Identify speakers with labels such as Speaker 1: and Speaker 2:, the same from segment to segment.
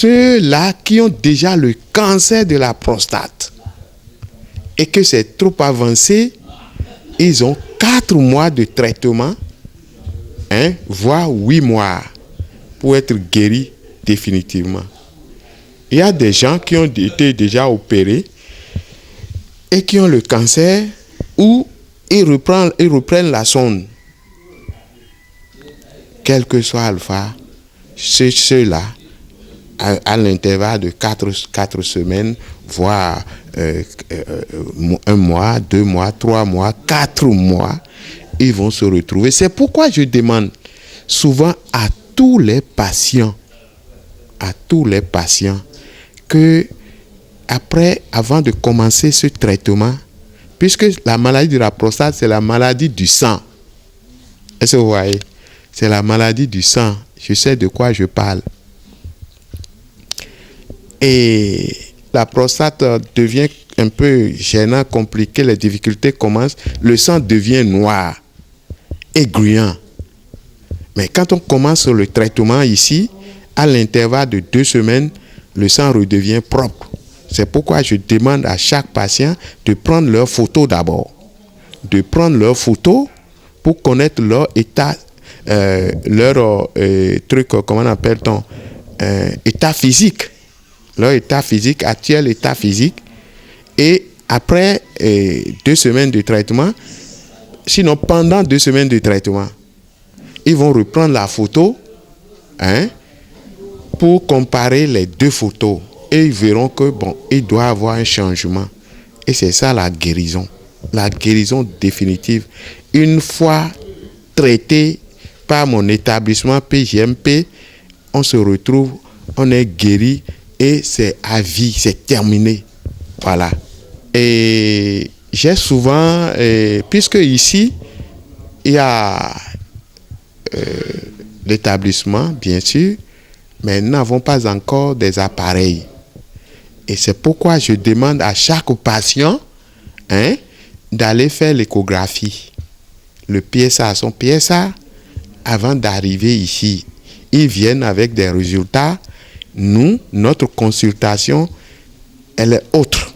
Speaker 1: ceux-là qui ont déjà le cancer de la prostate et que c'est trop avancé, ils ont 4 mois de traitement, voire 8 mois pour être guéris définitivement. Il y a des gens qui ont été déjà opérés et qui ont le cancer où ils reprennent la sonde. Quel que soit alpha, ceux-là, à l'intervalle de 4 semaines, voire 1 mois, 2 mois, 3 mois, 4 mois, ils vont se retrouver. C'est pourquoi je demande souvent à tous les patients, que avant de commencer ce traitement, puisque la maladie de la prostate, c'est la maladie du sang. Est-ce que vous voyez? C'est la maladie du sang. Je sais de quoi je parle. Et la prostate devient un peu gênant, compliqué, les difficultés commencent, le sang devient noir et gluant. Mais quand on commence le traitement ici, à l'intervalle de 2 semaines, le sang redevient propre. C'est pourquoi je demande à chaque patient de prendre leur photo d'abord. De prendre leur photo pour connaître leur état, comment on appelle-t-on, état physique. Leur état physique, actuel état physique. Et après 2 semaines de traitement, sinon pendant 2 semaines de traitement, ils vont reprendre la photo pour comparer les 2 photos. Et ils verront que, il doit y avoir un changement. Et c'est ça la guérison. La guérison définitive. Une fois traité par mon établissement PJMP, on se retrouve, on est guéri et c'est à vie, c'est terminé. Voilà. Et j'ai souvent, puisque ici, il y a l'établissement, bien sûr, mais nous n'avons pas encore des appareils. Et c'est pourquoi je demande à chaque patient d'aller faire l'échographie. Le PSA, son PSA, avant d'arriver ici, ils viennent avec des résultats. Nous, notre consultation, elle est autre.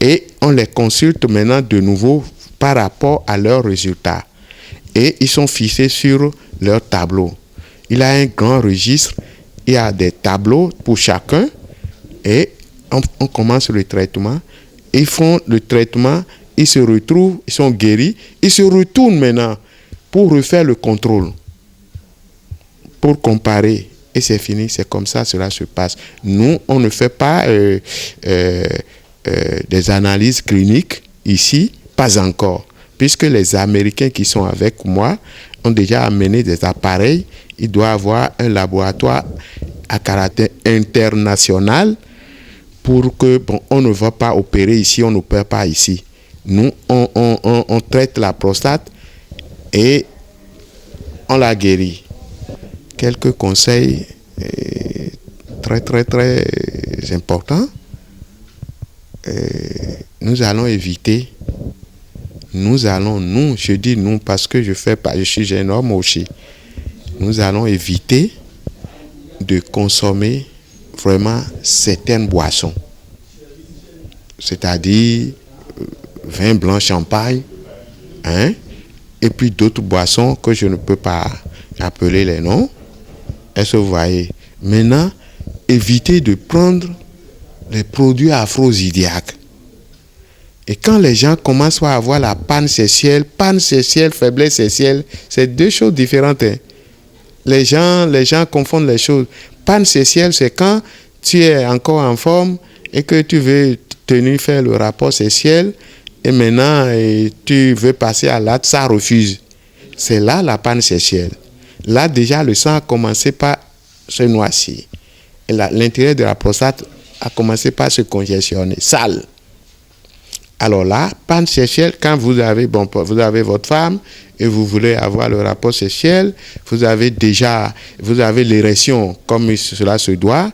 Speaker 1: Et on les consulte maintenant de nouveau par rapport à leurs résultats. Et ils sont fixés sur leur tableau. Il a un grand registre, il y a des tableaux pour chacun. Et on commence le traitement. Ils font le traitement, ils se retrouvent, ils sont guéris. Ils se retournent maintenant pour refaire le contrôle, pour comparer. Et c'est fini, c'est comme ça, cela se passe. Nous, on ne fait pas des analyses cliniques ici, pas encore. Puisque les Américains qui sont avec moi ont déjà amené des appareils, il doit avoir un laboratoire à caractère international pour que, on ne va pas opérer ici, on n'opère pas ici. Nous, on traite la prostate et on la guérit. Quelques conseils très, très, très importants. Nous allons éviter, je dis nous parce que je suis un homme aussi. Nous allons éviter de consommer vraiment certaines boissons. C'est-à-dire vin blanc, champagne, et puis d'autres boissons que je ne peux pas appeler les noms. Est-ce que vous voyez? Maintenant, évitez de prendre les produits aphrodisiaques. Et quand les gens commencent à avoir la panne sexuelle, faiblesse sexuelle, c'est 2 choses différentes. Les gens confondent les choses. Panne sexuelle, c'est quand tu es encore en forme et que tu veux faire le rapport sexuel et maintenant tu veux passer à l'acte, ça refuse. C'est là la panne sexuelle. Là déjà le sang a commencé par se noircir. Et l'intérieur de la prostate a commencé par se congestionner, sale. Alors là, panne sexuelle, quand vous avez votre femme et vous voulez avoir le rapport sexuel, vous avez l'érection comme cela se doit.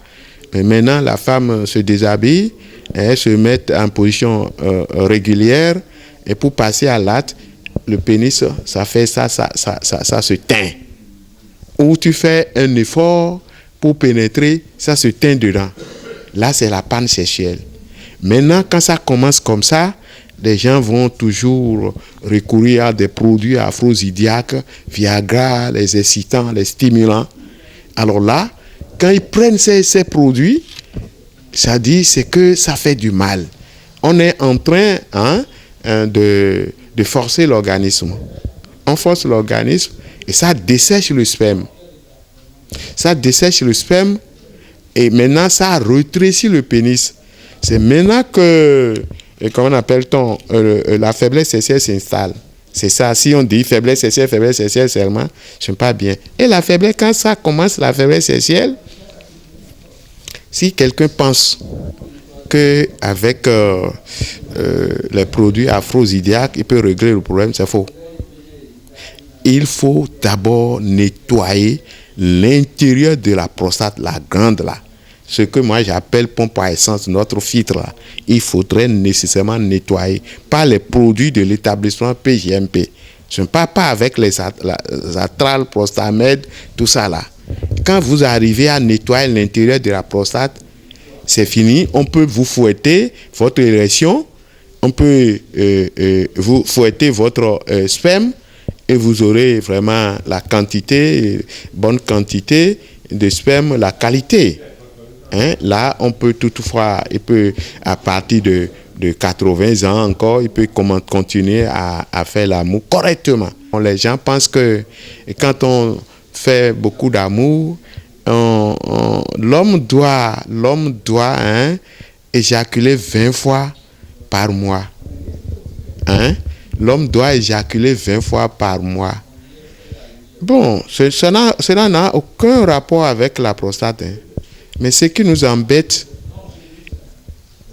Speaker 1: Mais maintenant, la femme se déshabille, elle se met en position régulière et pour passer à l'acte, le pénis, ça fait ça se teint. Ou tu fais un effort pour pénétrer, ça se teint dedans. Là, c'est la panne sexuelle. Maintenant, quand ça commence comme ça, les gens vont toujours recourir à des produits aphrodisiaques, Viagra, les excitants, les stimulants. Alors là, quand ils prennent ces produits, ça dit c'est que ça fait du mal. On est en train de forcer l'organisme. On force l'organisme et ça dessèche le sperme. Ça dessèche le sperme et maintenant ça rétrécit le pénis. C'est maintenant que, comment appelle-t-on, la faiblesse sexuelle s'installe. C'est ça, si on dit faiblesse sexuelle seulement, ce n'est pas bien. Et la faiblesse, quand ça commence, la faiblesse sexuelle, si quelqu'un pense qu'avec les produits aphrodisiaques, il peut régler le problème, c'est faux. Il faut d'abord nettoyer l'intérieur de la prostate, la glande là. Ce que moi j'appelle pompe à essence, notre filtre là. Il faudrait nécessairement nettoyer par les produits de l'établissement PJMP. Ce n'est pas avec les Atral, Prostamède, tout ça là. Quand vous arrivez à nettoyer l'intérieur de la prostate, c'est fini. On peut vous fouetter votre érection, on peut vous fouetter votre sperme et vous aurez vraiment la quantité, bonne quantité de sperme, la qualité. Là, on peut toutefois, il peut, à partir de 80 ans encore, il peut continuer à faire l'amour correctement. Les gens pensent que quand on fait beaucoup d'amour, l'homme doit éjaculer 20 fois par mois. L'homme doit éjaculer 20 fois par mois. Bon, cela n'a aucun rapport avec la prostate. Mais ce qui nous embête,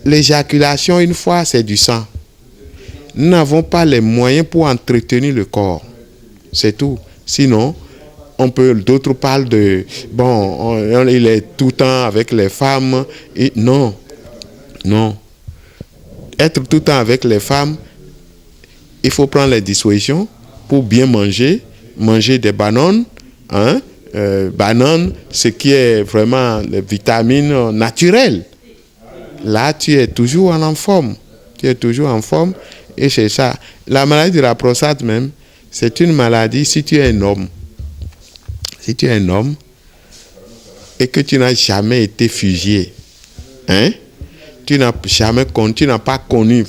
Speaker 1: l'éjaculation, une fois, c'est du sang. Nous n'avons pas les moyens pour entretenir le corps. C'est tout. Sinon, d'autres parlent de, il est tout le temps avec les femmes. Et non. Être tout le temps avec les femmes, il faut prendre les dispositions pour bien manger des bananes, bananes, ce qui est vraiment les vitamines naturelles. Là, tu es toujours en forme. Et c'est ça. La maladie de la prostate même, c'est une maladie si tu es un homme. Si tu es un homme et que tu n'as jamais été fusillé, tu n'as pas connu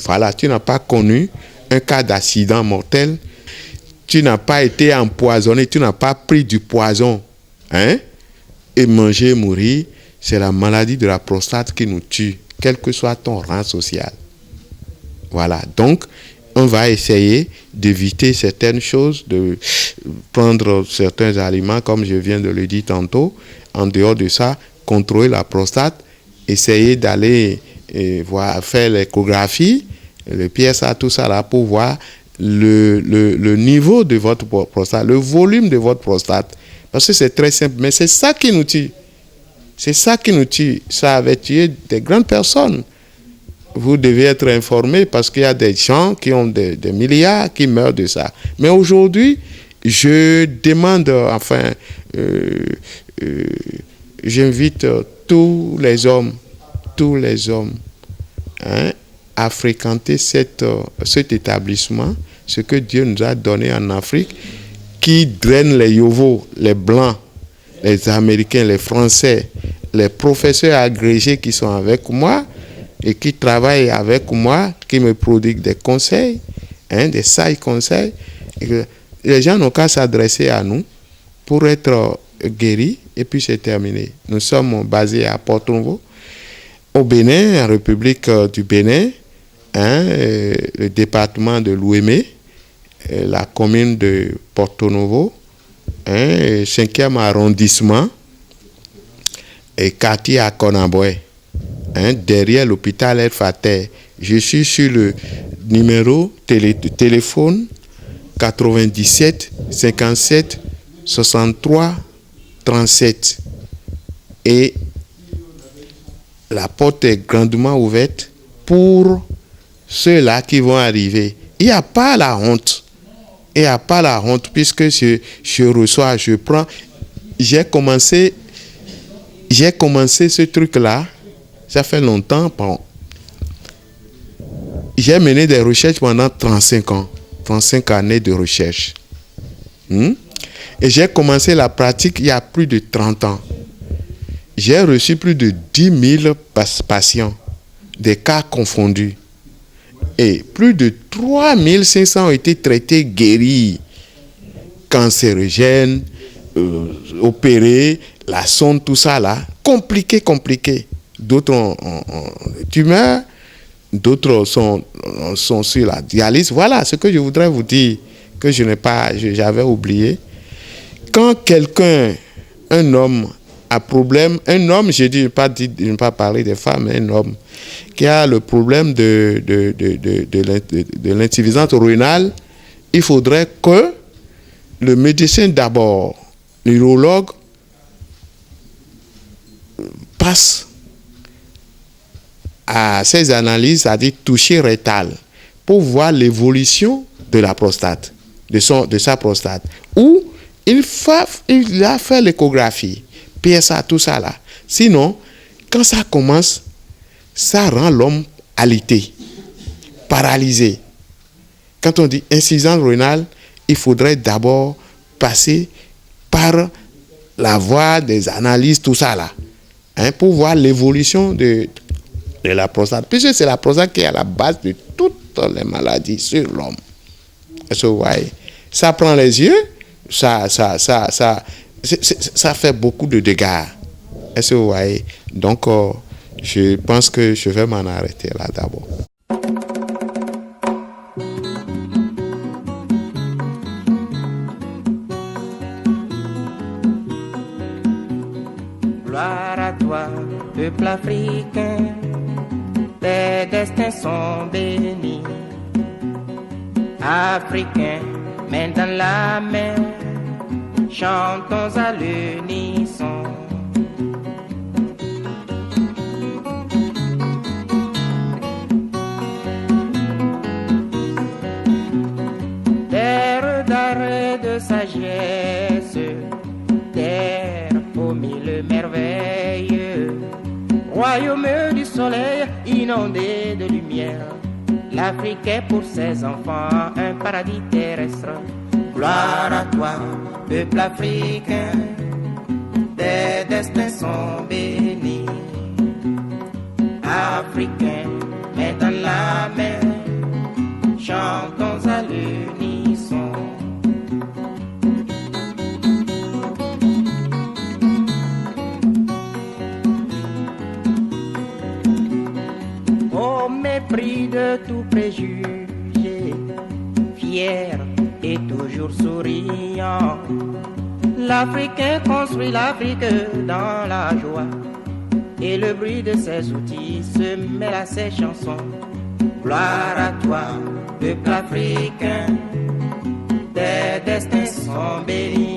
Speaker 1: un cas d'accident mortel, tu n'as pas été empoisonné, tu n'as pas pris du poison, et manger, mourir, c'est la maladie de la prostate qui nous tue, quel que soit ton rang social. Voilà, donc on va essayer d'éviter certaines choses, de prendre certains aliments, comme je viens de le dire tantôt. En dehors de ça, contrôler la prostate, essayer d'aller faire l'échographie, le PSA, tout ça là, pour voir le niveau de votre prostate, le volume de votre prostate. Parce que c'est très simple, mais c'est ça qui nous tue. C'est ça qui nous tue. Ça avait tué des grandes personnes. Vous devez être informé parce qu'il y a des gens qui ont des milliards qui meurent de ça. Mais aujourd'hui, je demande, j'invite tous les hommes, à fréquenter cet établissement, ce que Dieu nous a donné en Afrique, qui draine les Yovos, les Blancs, les Américains, les Français, les professeurs agrégés qui sont avec moi et qui travaillent avec moi, qui me prodiguent des conseils, des sages conseils. Les gens n'ont qu'à s'adresser à nous pour être guéris et puis c'est terminé. Nous sommes basés à Porto-Novo, au Bénin, en République du Bénin, le département de l'Ouémé, la commune de Porto-Novo, 5e arrondissement, et quartier à Konaboé, derrière l'hôpital El Fater. Je suis sur le numéro téléphone 97 57 63 37. Et la porte est grandement ouverte pour ceux-là qui vont arriver. Il n'y a pas la honte. Puisque je reçois, je prends. J'ai commencé j'ai commencé ce truc-là, ça fait longtemps. Bon. J'ai mené des recherches pendant 35 ans, 35 années de recherche. Et j'ai commencé la pratique il y a plus de 30 ans. J'ai reçu plus de 10 000 patients, des cas confondus. Et plus de 3 500 ont été traités, guéris, cancérigènes, opérés, la sonde, tout ça là, compliqué. D'autres ont tumeurs, d'autres sont sur la dialyse. Voilà ce que je voudrais vous dire, que j'avais oublié. Quand quelqu'un, un homme, a problème, un homme, je ne pas parler des femmes, un homme qui a le problème de l'insuffisance rénale, il faudrait que le médecin d'abord, l'urologue, passe à ces analyses, c'est-à-dire toucher rétal, pour voir l'évolution de la prostate, de sa prostate. Ou il a fait l'échographie, PSA, tout ça là. Sinon, quand ça commence, ça rend l'homme alité, paralysé. Quand on dit insuffisance rénale, il faudrait d'abord passer par la voie des analyses, tout ça là, pour voir l'évolution de la prostate. Puisque c'est la prostate qui est à la base de toutes les maladies sur l'homme. Est-ce que vous voyez? Ça prend les yeux, ça fait beaucoup de dégâts. Est-ce que vous voyez? Donc, je pense que je vais m'en arrêter là d'abord.
Speaker 2: Gloire à toi, peuple africain, tes destins sont bénis. Africains, main dans la main, chantons à l'unisson. Terre d'arrêt de sagesse, terre aux mille merveilles, royaume du soleil inondé de lumière. L'Afrique est pour ses enfants un paradis terrestre. Gloire à toi, peuple africain, tes destins sont bénis. Africains, main dans la main, chantons à l'unisson. Au mépris de tout préjugé, fier et toujours souriant, l'Africain construit l'Afrique dans la joie, et le bruit de ses outils se mêle à ses chansons. Gloire à toi, peuple africain, tes destins sont bénis.